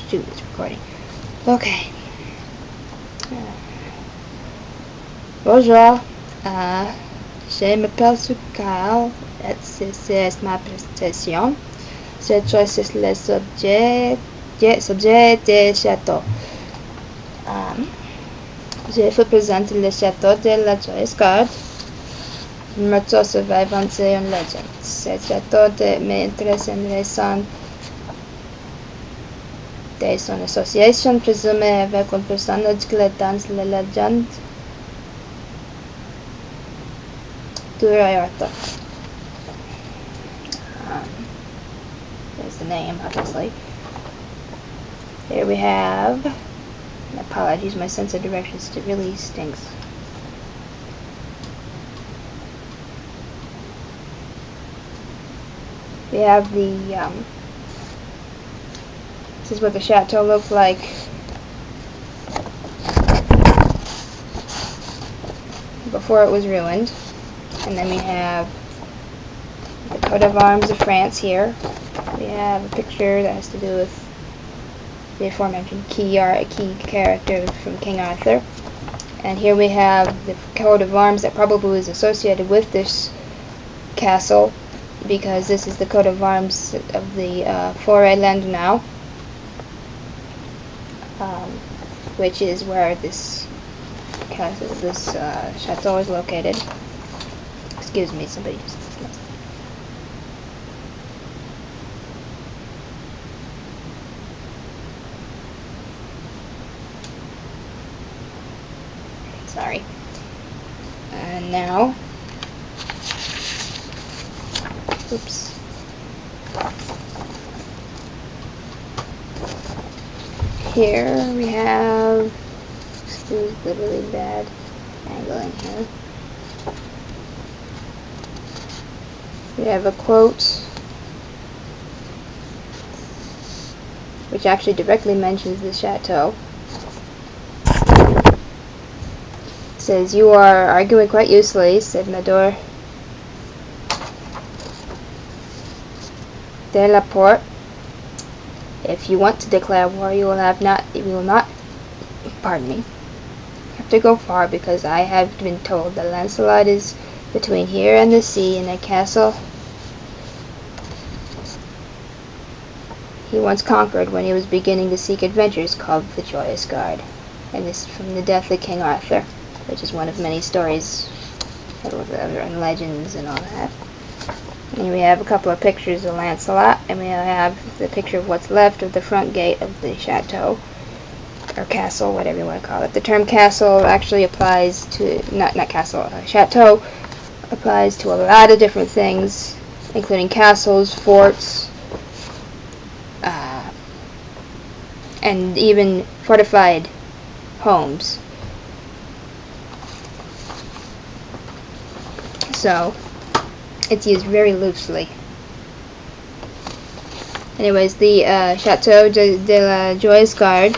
do this recording. Okay. Bonjour. Je m'appelle Sukal. C'est ma présentation. Cette chose c'est le sujet des châteaux. Je vous présente le château de la Joyous-Garde. Numéro survive until une legend. Ce château m'intéresse en raison de son association présumée avec un personnage qui est dans la légende du roi Arthur. There's the name, obviously. Here we have, and apologies, my sense of direction really stinks. We have the, this is what the chateau looked like before it was ruined. And then we have the coat of arms of France here. We have a picture that has to do with the aforementioned key character from King Arthur. And here we have the coat of arms that probably was associated with this castle, because this is the coat of arms of the Forêt Landunau, which is where this castle, this chateau is located. Excuse me, somebody just sneezed. Sorry. And now, oops. Here we have, excuse the really bad angle in here. We have a quote which actually directly mentions the chateau. It says, "You are arguing quite uselessly," said Mador de la Porte. "If you want to declare war, you will not, pardon me, have to go far, because I have been told that Lancelot is between here and the sea in a castle he once conquered when he was beginning to seek adventures, called the Joyous-Garde." And this is from the death of King Arthur, which is one of many stories and legends and all that. And we have a couple of pictures of Lancelot, and we have the picture of what's left of the front gate of the chateau, or castle, whatever you want to call it. The term castle actually applies to, not castle, chateau applies to a lot of different things, including castles, forts, and even fortified homes. So it's used very loosely. Anyways, the Chateau de la Joyous-Garde,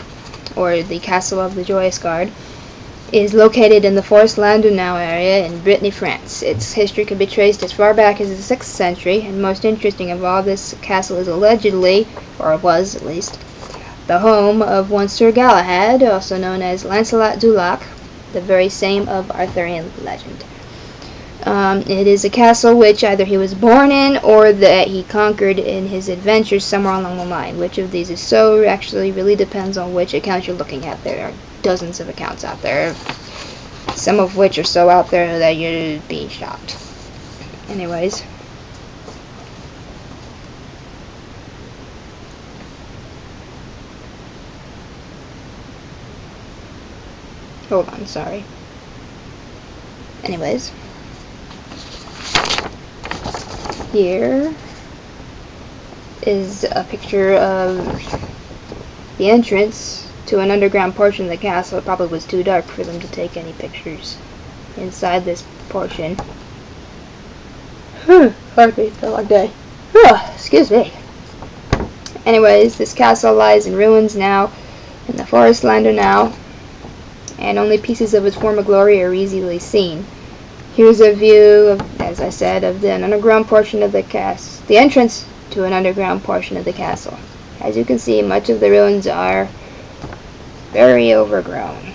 or the Castle of the Joyous-Garde, is located in the Forest Landunau area in Brittany, France. Its history can be traced as far back as the 6th century, and most interesting of all, this castle is allegedly, or was at least, the home of one Sir Galahad, also known as Lancelot du Lac, the very same of Arthurian legend. It is a castle which either he was born in or that he conquered in his adventures somewhere along the line. Which of these is so actually really depends on which account you're looking at. There are dozens of accounts out there, some of which are so out there that you'd be shocked. Anyways. Hold on, sorry. Anyways. Here is a picture of the entrance to an underground portion of the castle. It probably was too dark for them to take any pictures inside this portion. Hardly, it's been a long day. Excuse me. Anyways, this castle lies in ruins now in the Forest Landunau, and only pieces of its former glory are easily seen. Here's a view, of, as I said, of the underground portion of the castle, the entrance to an underground portion of the castle. As you can see, much of the ruins are very overgrown.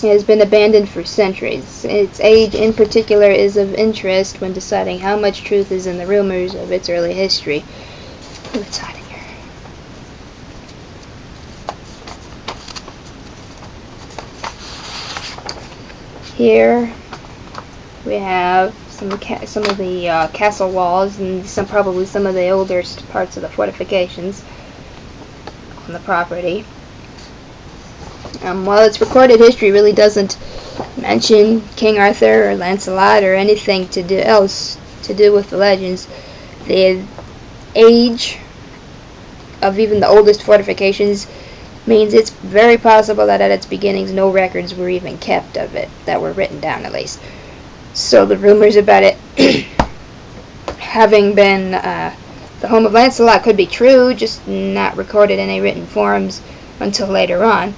It has been abandoned for centuries. Its age in particular is of interest when deciding how much truth is in the rumors of its early history. Let's hide in here. Here we have some of the castle walls and probably some of the older parts of the fortifications on the property. While its recorded history really doesn't mention King Arthur or Lancelot or anything else to do with the legends, the age of even the oldest fortifications means it's very possible that at its beginnings no records were even kept of it, that were written down at least. So the rumors about it having been the home of Lancelot could be true, just not recorded in any written forms until later on,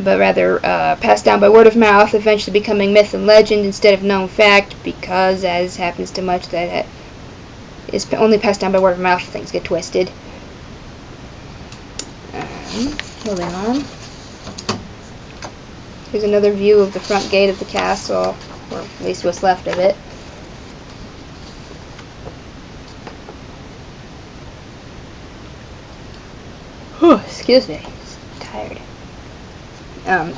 but rather passed down by word of mouth, eventually becoming myth and legend instead of known fact, because, as happens to much that is only passed down by word of mouth, things get twisted. Moving on. Here's another view of the front gate of the castle, or at least what's left of it. Excuse me, I'm tired.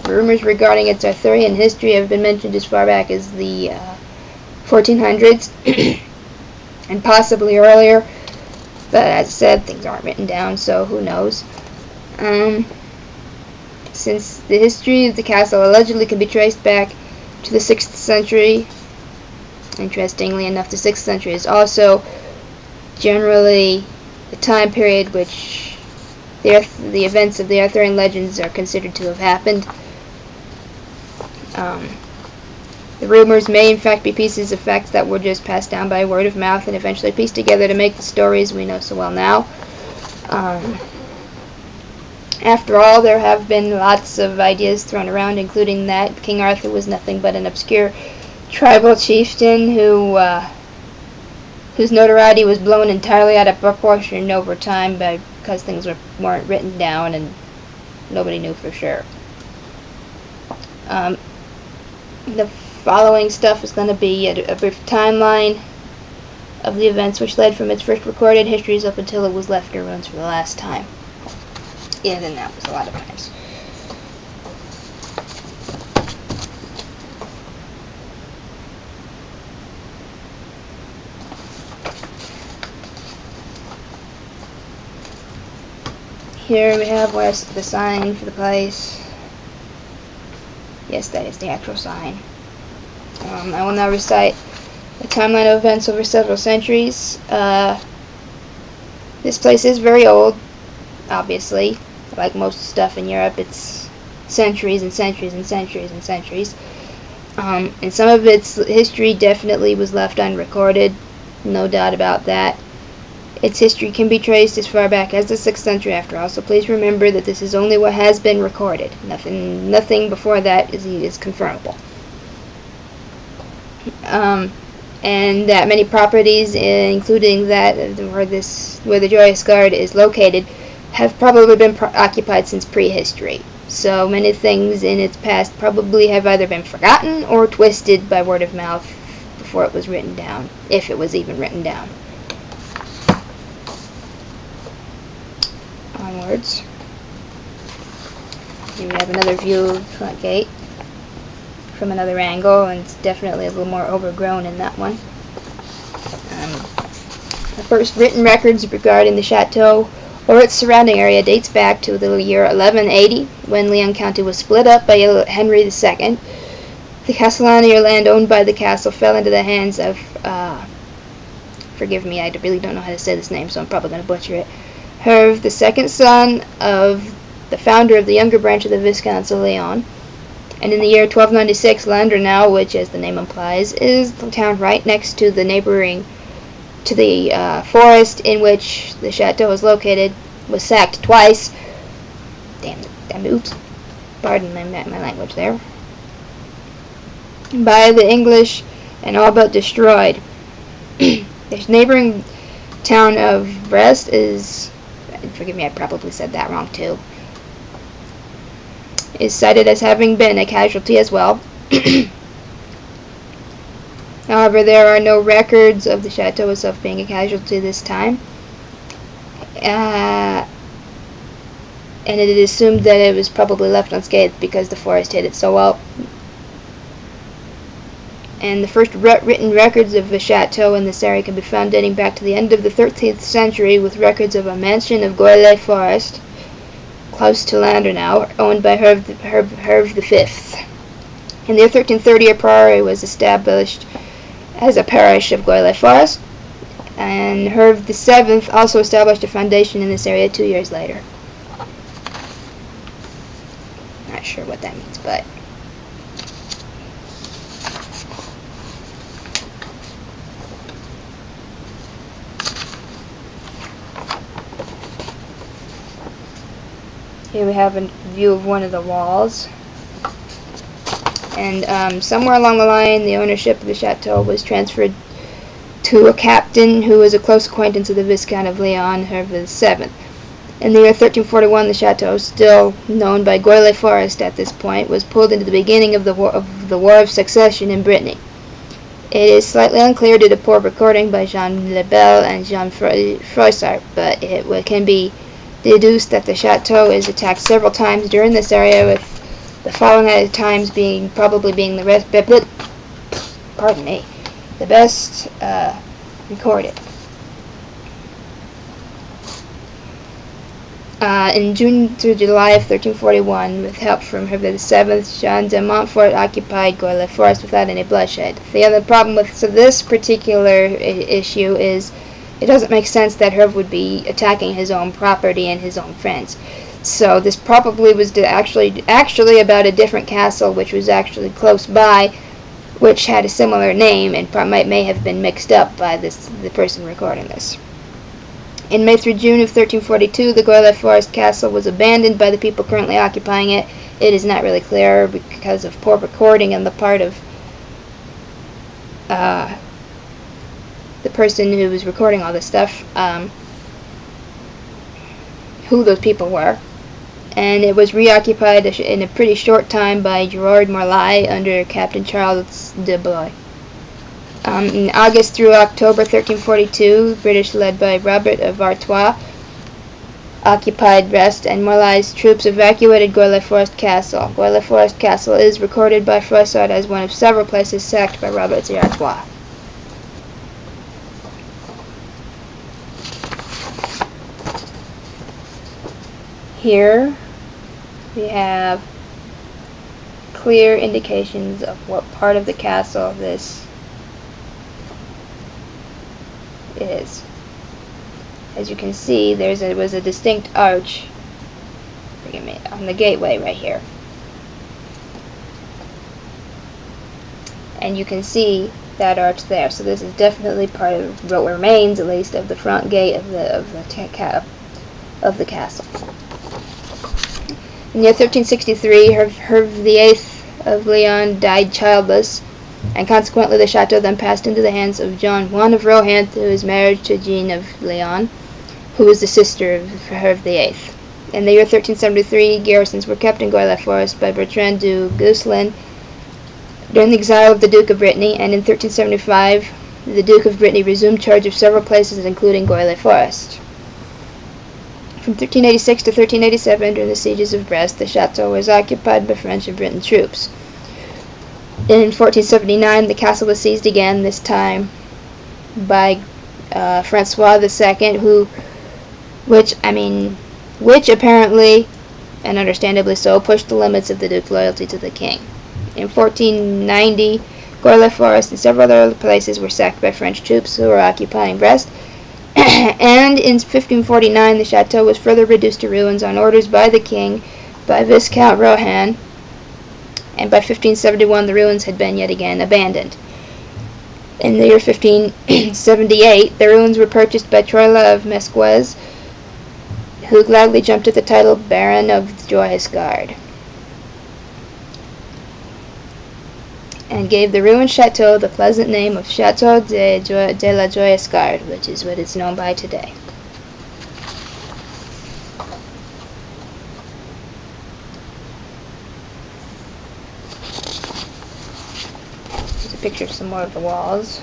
Rumors regarding its Arthurian history have been mentioned as far back as the 1400s and possibly earlier, but as I said, things aren't written down, so who knows. Since the history of the castle allegedly can be traced back to the 6th century, interestingly enough, the 6th century is also generally the time period which the events of the Arthurian legends are considered to have happened. The rumors may in fact be pieces of facts that were just passed down by word of mouth and eventually pieced together to make the stories we know so well now. After all, there have been lots of ideas thrown around, including that King Arthur was nothing but an obscure tribal chieftain whose notoriety was blown entirely out of proportion over time because things weren't written down and nobody knew for sure. The following stuff is going to be a brief timeline of the events which led from its first recorded histories up until it was left in ruins for the last time. Yeah, then that was a lot of times. Here we have where's the sign for the place. Yes, that is the actual sign. I will now recite a timeline of events over several centuries. This place is very old, obviously. Like most stuff in Europe, it's centuries and centuries and centuries and centuries. And some of its history definitely was left unrecorded, no doubt about that. Its history can be traced as far back as the 6th century after all, so please remember that this is only what has been recorded. Nothing before that is confirmable. And that many properties, including that where the Joyous Guard is located, have probably been occupied since prehistory. So many things in its past probably have either been forgotten or twisted by word of mouth before it was written down, if it was even written down. Onwards. Here we have another view of the front gate from another angle, and it's definitely a little more overgrown in that one. The first written records regarding the chateau or its surrounding area dates back to the year 1180, when Leon County was split up by Henry II. The Castellani, or land owned by the castle, fell into the hands of, forgive me, I really don't know how to say this name, so I'm probably going to butcher it, Herve, the second son of the founder of the younger branch of the Viscounts of Leon. And in the year 1296, Landernau, which, as the name implies, is the town right next to the forest in which the chateau is located, was sacked twice. Oops. Pardon my language there. By the English and all but destroyed. There's neighboring town of Brest is, forgive me, I probably said that wrong too, is cited as having been a casualty as well. However, there are no records of the chateau itself being a casualty this time. And it is assumed that it was probably left unscathed because the forest hid it so well. And the first written records of a chateau in this area can be found dating back to the end of the 13th century, with records of a mansion of Goyle Forest, close to Landernau, owned by Herve V. In the year 1330, a priory was established as a parish of Goyle Forest, and Herve VII also established a foundation in this area 2 years later. Not sure what that means, but here we have a view of one of the walls. And somewhere along the line, the ownership of the chateau was transferred to a captain who was a close acquaintance of the Viscount of Leon, Herve VII. In the year 1341, the chateau, still known by Goyle Forest at this point, was pulled into the beginning of the War of Succession in Brittany. It is slightly unclear due to poor recording by Jean Lebel and Jean Froissart, but it can be deduced that the chateau is attacked several times during this area, with the following times probably being the best recorded. In June through July of 1341, with help from Herve VII, Jean de Montfort occupied Goyle Forest without any bloodshed. The other problem with this particular issue is it doesn't make sense that Herve would be attacking his own property and his own friends. So this probably was actually about a different castle, which was actually close by, which had a similar name and may have been mixed up by the person recording this. In May through June of 1342, the Goyle Forest castle was abandoned by the people currently occupying it. It is not really clear because of poor recording on the part of the person who was recording all this stuff, who those people were. And it was reoccupied in a pretty short time by Gerard Morlaix under Captain Charles de Blois. In August through October 1342, British led by Robert of Artois occupied Brest, and Morlaix's troops evacuated Goyle Forest Castle. Goyle Forest Castle is recorded by Froissart as one of several places sacked by Robert of Artois. Here we have clear indications of what part of the castle this is. As you can see, there was a distinct arch, forgive me, on the gateway right here. And you can see that arch there. So this is definitely part of what remains, at least, of the front gate of the castle. In the year 1363, Herve VIII of Leon died childless, and consequently the chateau then passed into the hands of John I of Rohan through his marriage to Jean of Leon, who was the sister of Herve VIII. In the year 1373, garrisons were kept in Goyle Forest by Bertrand du Guesclin during the exile of the Duke of Brittany, and in 1375 the Duke of Brittany resumed charge of several places, including Goyle Forest. From 1386 to 1387, during the sieges of Brest, the chateau was occupied by French and British troops. In 1479, the castle was seized again, this time by Francois II, which apparently, and understandably so, pushed the limits of the Duke's loyalty to the king. In 1490, Goyle Forest and several other places were sacked by French troops who were occupying Brest. And in 1549, the chateau was further reduced to ruins on orders by the king, by Viscount Rohan, and by 1571 the ruins had been yet again abandoned. In the year 1578, the ruins were purchased by Troila of Mesquez, who gladly jumped at the title Baron of the Joyous Guard. and gave the ruined chateau the pleasant name of Chateau de la Joyeuse Garde, which is what it's known by today. Here's a picture of some more of the walls.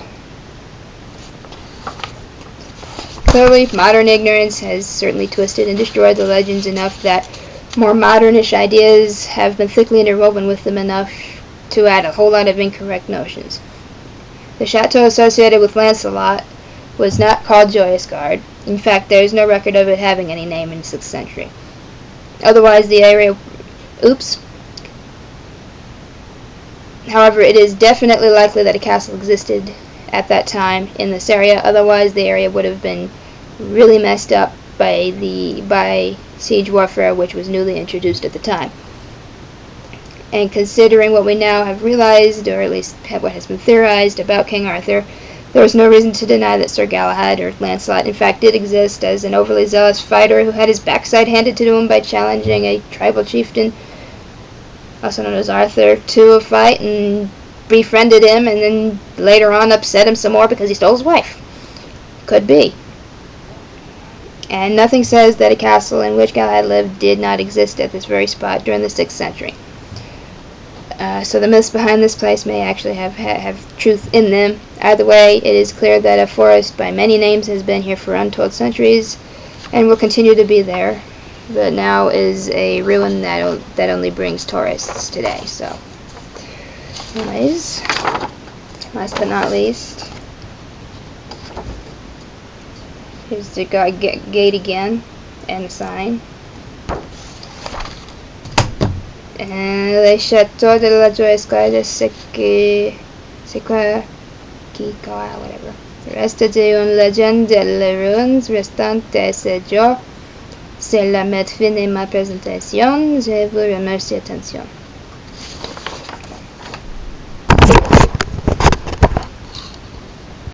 Clearly, modern ignorance has certainly twisted and destroyed the legends enough that more modernish ideas have been thickly interwoven with them enough to add a whole lot of incorrect notions. The chateau associated with Lancelot was not called Joyeuse Garde. In fact, there is no record of it having any name in the 6th century. Otherwise, the area... However, it is definitely likely that a castle existed at that time in this area. Otherwise, the area would have been really messed up by siege warfare, which was newly introduced at the time. And considering what we now have realized, or at least what has been theorized about King Arthur, there is no reason to deny that Sir Galahad, or Lancelot, in fact did exist as an overly zealous fighter who had his backside handed to him by challenging a tribal chieftain, also known as Arthur, to a fight and befriended him, and then later on upset him some more because he stole his wife. Could be. And nothing says that a castle in which Galahad lived did not exist at this very spot during the 6th century. So the myths behind this place may actually have truth in them. Either way, it is clear that a forest by many names has been here for untold centuries and will continue to be there, but now is a ruin that only brings tourists today. So, anyways, last but not least, here's the gate again and a sign. Le château de la Joyeuse Garde, c'est quoi, whatever. Reste d'une légende, les ruines restantes de ce jour. C'est la mettre fin de ma présentation. Je vous remercie d'attention.